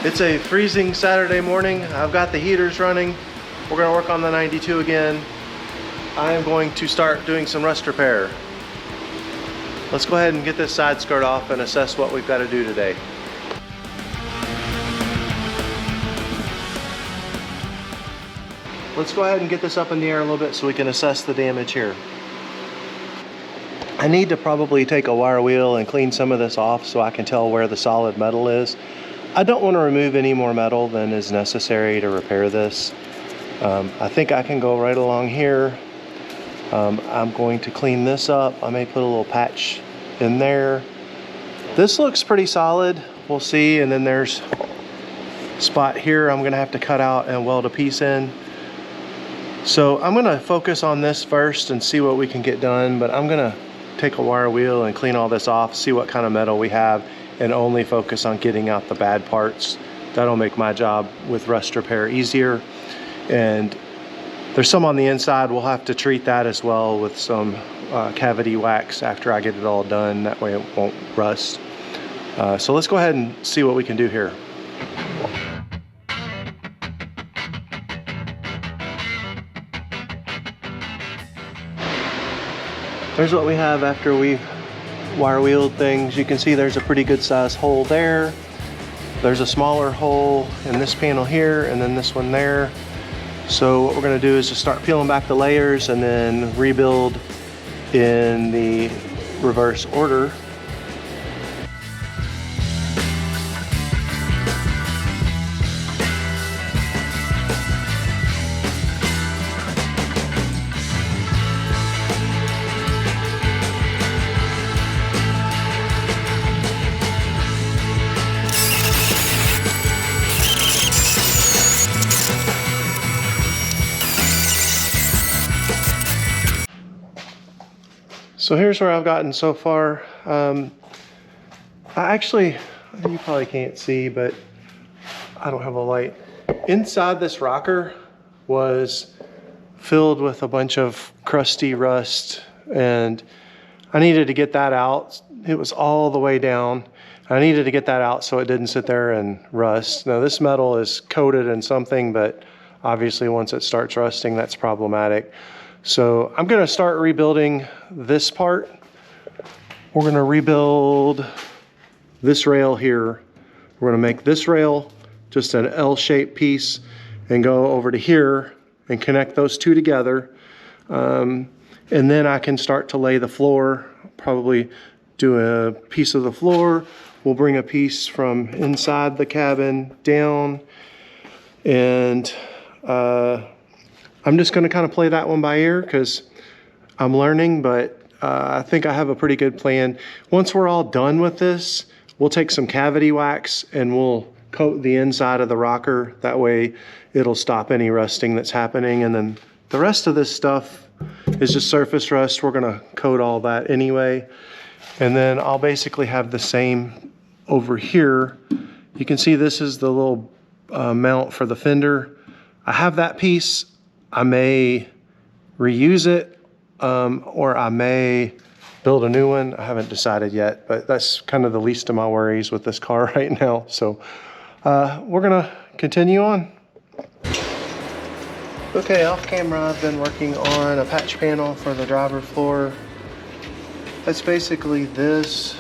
It's a freezing Saturday morning. I've got the heaters running. We're gonna work on the 92 again. I am going to start doing some rust repair. Let's go ahead and get this side skirt off and assess what we've got to do today. Let's go ahead and get this up in the air a little bit so we can assess the damage here. I need to probably take a wire wheel and clean some of this off so I can tell where the solid metal is. I don't want to remove any more metal than is necessary to repair this. I think I can go right along here. I'm going to clean this up. I may put a little patch in there. This looks pretty solid. We'll see. And then there's a spot here I'm going to have to cut out and weld a piece in. So I'm going to focus on this first and see what we can get done. But I'm going to take a wire wheel and clean all this off, see what kind of metal we have, and only focus on getting out the bad parts. That'll make my job with rust repair easier. And there's some on the inside. We'll have to treat that as well with some cavity wax after I get it all done. That way it won't rust. So let's go ahead and see what we can do here. There's what we have after we've wire wheeled things. You can see there's a pretty good size hole there. There's a smaller hole in this panel here, and then this one there. So what we're going to do is just start peeling back the layers and then rebuild in the reverse order. So here's where I've gotten so far. You probably can't see, but I don't have a light. Inside this rocker was filled with a bunch of crusty rust, and I needed to get that out. It was all the way down. I needed to get that out so it didn't sit there and rust. Now this metal is coated in something, but obviously once it starts rusting, that's problematic. So I'm gonna start rebuilding this part. We're gonna rebuild this rail here. We're gonna make this rail just an L-shaped piece and go over to here and connect those two together. And then I can start to lay the floor, probably do a piece of the floor. We'll bring a piece from inside the cabin down, and I'm just going to kind of play that one by ear because I'm learning, but I think I have a pretty good plan. Once we're all done with this, we'll take some cavity wax and we'll coat the inside of the rocker. That way it'll stop any rusting that's happening. And then the rest of this stuff is just surface rust. We're going to coat all that anyway. And then I'll basically have the same over here. You can see this is the little mount for the fender. I have that piece. I may reuse it, or I may build a new one. I haven't decided yet, but that's kind of the least of my worries with this car right now. So we're gonna continue on. Okay, off camera, I've been working on a patch panel for the driver floor. That's basically this.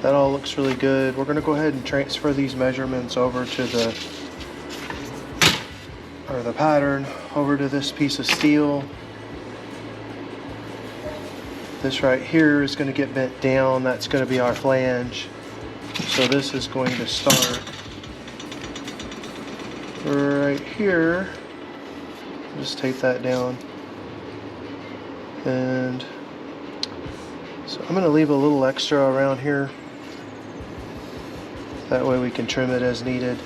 That all looks really good. We're gonna go ahead and transfer these measurements over to the pattern over to this piece of steel. This right here is going to get bent down. That's going to be our flange. So this is going to start right here. Just tape that down. And so I'm going to leave a little extra around here. That way we can trim it as needed.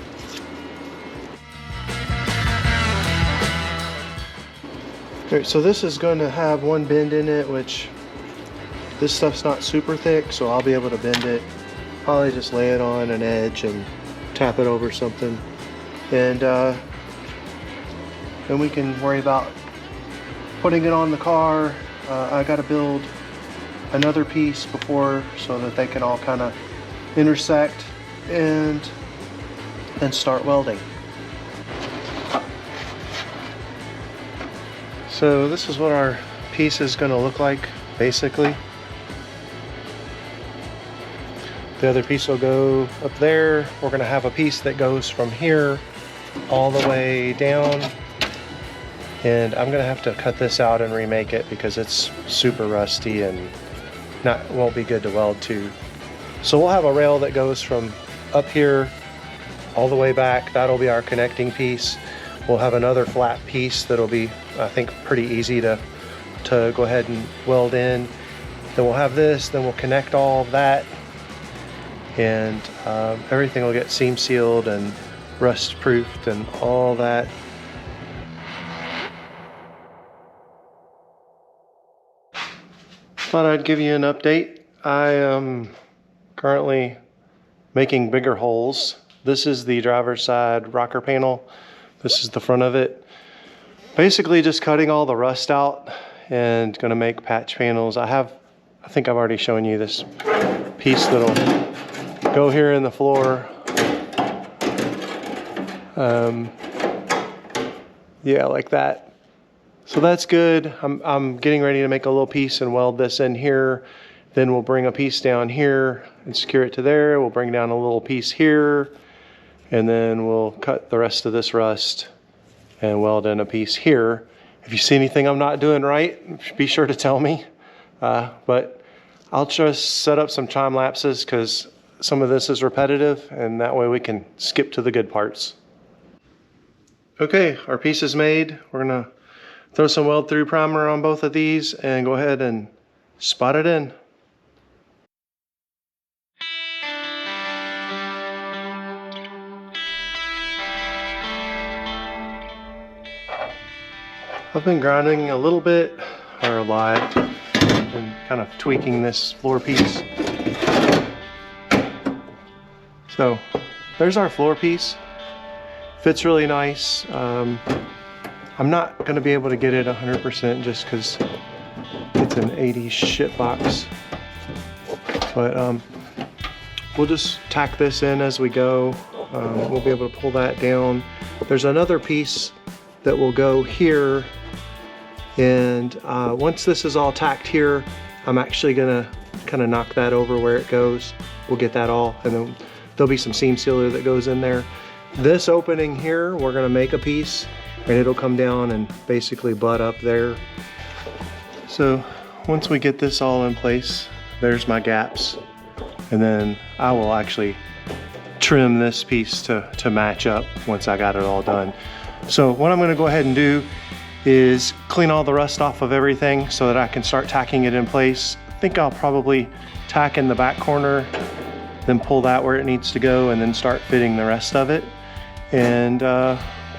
Okay, so this is going to have one bend in it, which this stuff's not super thick, so I'll be able to bend it. Probably just lay it on an edge and tap it over something. And then we can worry about putting it on the car. I got to build another piece before so that they can all kind of intersect and start welding. So this is what our piece is going to look like, basically. The other piece will go up there. We're going to have a piece that goes from here all the way down. And I'm going to have to cut this out and remake it because it's super rusty and won't be good to weld to. So we'll have a rail that goes from up here all the way back. That'll be our connecting piece. We'll have another flat piece that'll be, I think, pretty easy to go ahead and weld in. Then we'll have this, then we'll connect all of that, and everything will get seam sealed and rust proofed and all that. Thought I'd give you an update. I am currently making bigger holes. This is the driver's side rocker panel. This is the front of it. Basically just cutting all the rust out and gonna make patch panels. I think I've already shown you this piece that'll go here in the floor. Yeah, like that. So that's good. I'm getting ready to make a little piece and weld this in here. Then we'll bring a piece down here and secure it to there. We'll bring down a little piece here, and then we'll cut the rest of this rust and weld in a piece here. If you see anything I'm not doing right, be sure to tell me. But I'll just set up some time lapses because some of this is repetitive, and that way we can skip to the good parts. Okay, our piece is made. We're gonna throw some weld through primer on both of these and go ahead and spot it in. I've been grinding a little bit, or a lot, and kind of tweaking this floor piece. So there's our floor piece. Fits really nice. I'm not going to be able to get it 100% just because it's an 80s shit box. But we'll just tack this in as we go. We'll be able to pull that down. There's another piece that will go here. And once this is all tacked here, I'm actually going to kind of knock that over where it goes. We'll get that all, and then there'll be some seam sealer that goes in there. This opening here, we're going to make a piece, and it'll come down and basically butt up there. So once we get this all in place, there's my gaps, and then I will actually trim this piece to match up once I got it all done. So what I'm going to go ahead and do is clean all the rust off of everything so that I can start tacking it in place. I think I'll probably tack in the back corner, then pull that where it needs to go, and then start fitting the rest of it. And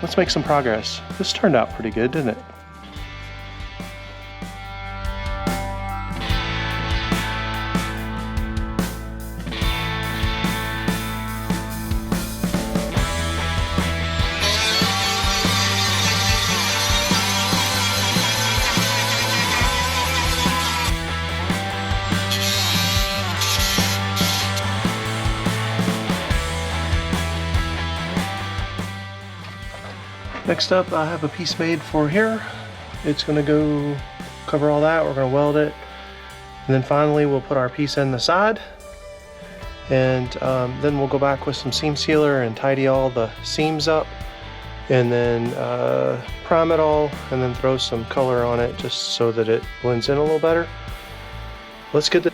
let's make some progress. This turned out pretty good, didn't it? Next up, I have a piece made for here. It's gonna go cover all that. We're gonna weld it. And then finally, we'll put our piece in the side. And then we'll go back with some seam sealer and tidy all the seams up. And then prime it all, and then throw some color on it just so that it blends in a little better. Let's get the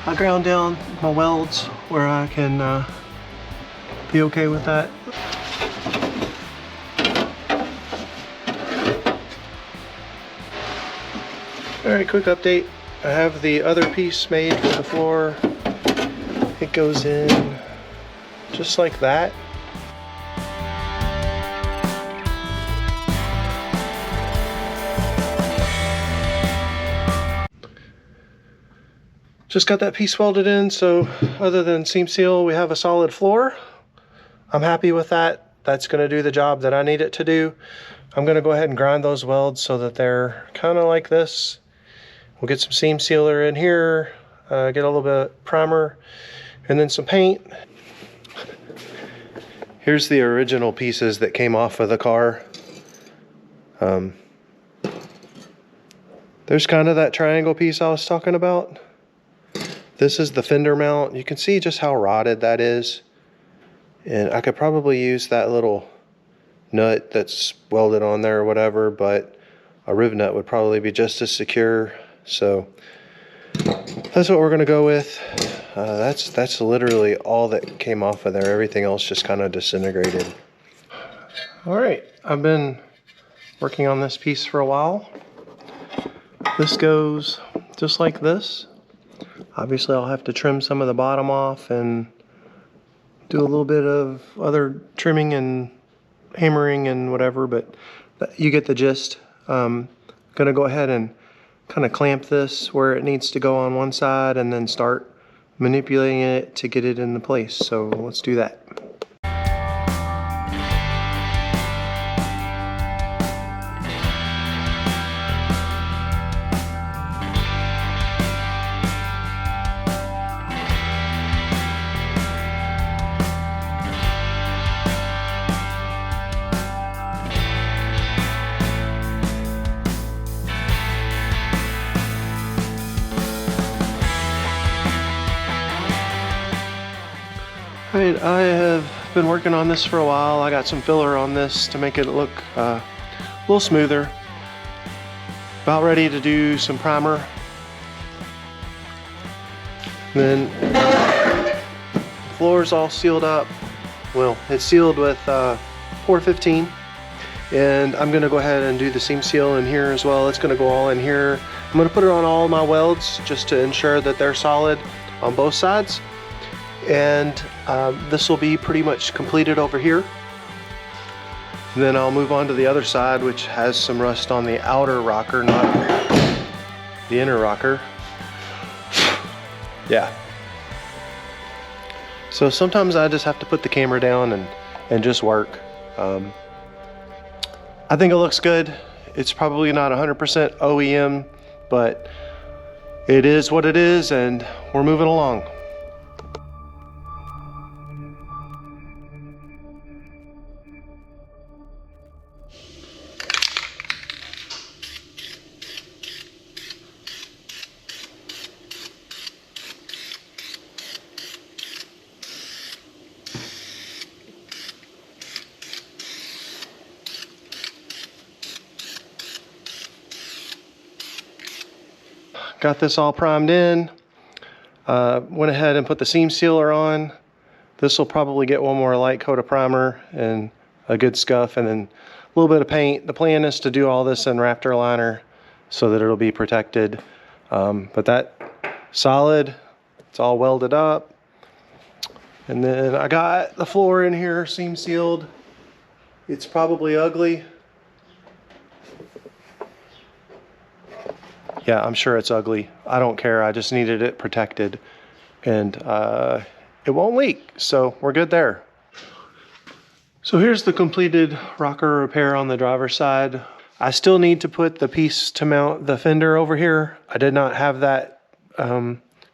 I ground down my welds where I can be okay with that. Alright, quick update. I have the other piece made for the floor. It goes in just like that. Just got that piece welded in, so other than seam seal, we have a solid floor. I'm happy with that. That's going to do the job that I need it to do. I'm gonna go ahead and grind those welds so that they're kind of like this. We'll get some seam sealer in here, get a little bit of primer, and then some paint. Here's the original pieces that came off of the car. There's kind of that triangle piece I was talking about. This is the fender mount. You can see just how rotted that is. And I could probably use that little nut that's welded on there or whatever, but a riv nut would probably be just as secure. So that's what we're gonna go with. That's literally all that came off of there. Everything else just kind of disintegrated. All right, I've been working on this piece for a while. This goes just like this. Obviously I'll have to trim some of the bottom off and do a little bit of other trimming and hammering and whatever, but you get the gist. Gonna go ahead and kind of clamp this where it needs to go on one side and then start manipulating it to get it into place. So let's do that. Alright, I have been working on this for a while. I got some filler on this to make it look a little smoother. About ready to do some primer. Then floor's all sealed up. Well, it's sealed with 415, and I'm gonna go ahead and do the seam seal in here as well. It's gonna go all in here. I'm gonna put it on all my welds just to ensure that they're solid on both sides. And this will be pretty much completed over here. And then I'll move on to the other side, which has some rust on the outer rocker, not the inner rocker. Yeah. So sometimes I just have to put the camera down and just work. I think it looks good. It's probably not 100% OEM, but it is what it is, and we're moving along. Got this all primed in. Went ahead and put the seam sealer on. This will probably get one more light coat of primer and a good scuff, and then a little bit of paint. The plan is to do all this in Raptor liner so that it'll be protected. But that solid, it's all welded up. And then I got the floor in here seam sealed. It's probably ugly. Yeah, I'm sure it's ugly. I don't care. I just needed it protected, and it won't leak, so we're good there. So here's the completed rocker repair on the driver's side. I still need to put the piece to mount the fender over here. I did not have that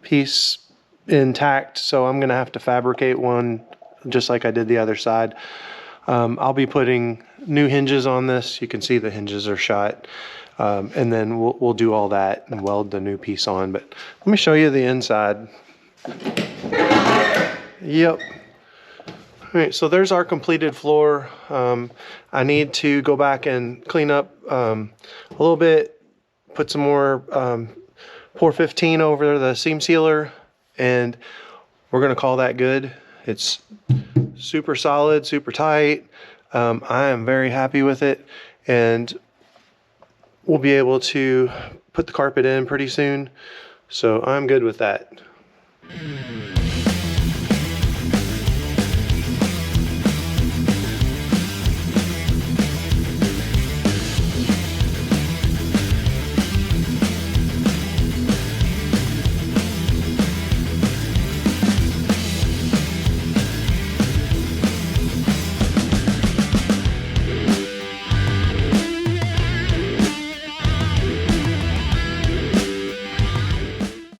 piece intact, so I'm gonna have to fabricate one just like I did the other side. I'll be putting new hinges on this. You can see the hinges are shot. And then we'll do all that and weld the new piece on. But let me show you the inside. Yep. All right, so there's our completed floor. I need to go back and clean up a little bit, put some more 415 over the seam sealer, and we're gonna call that good. It's super solid, super tight. I am very happy with it, and we'll be able to put the carpet in pretty soon. So I'm good with that.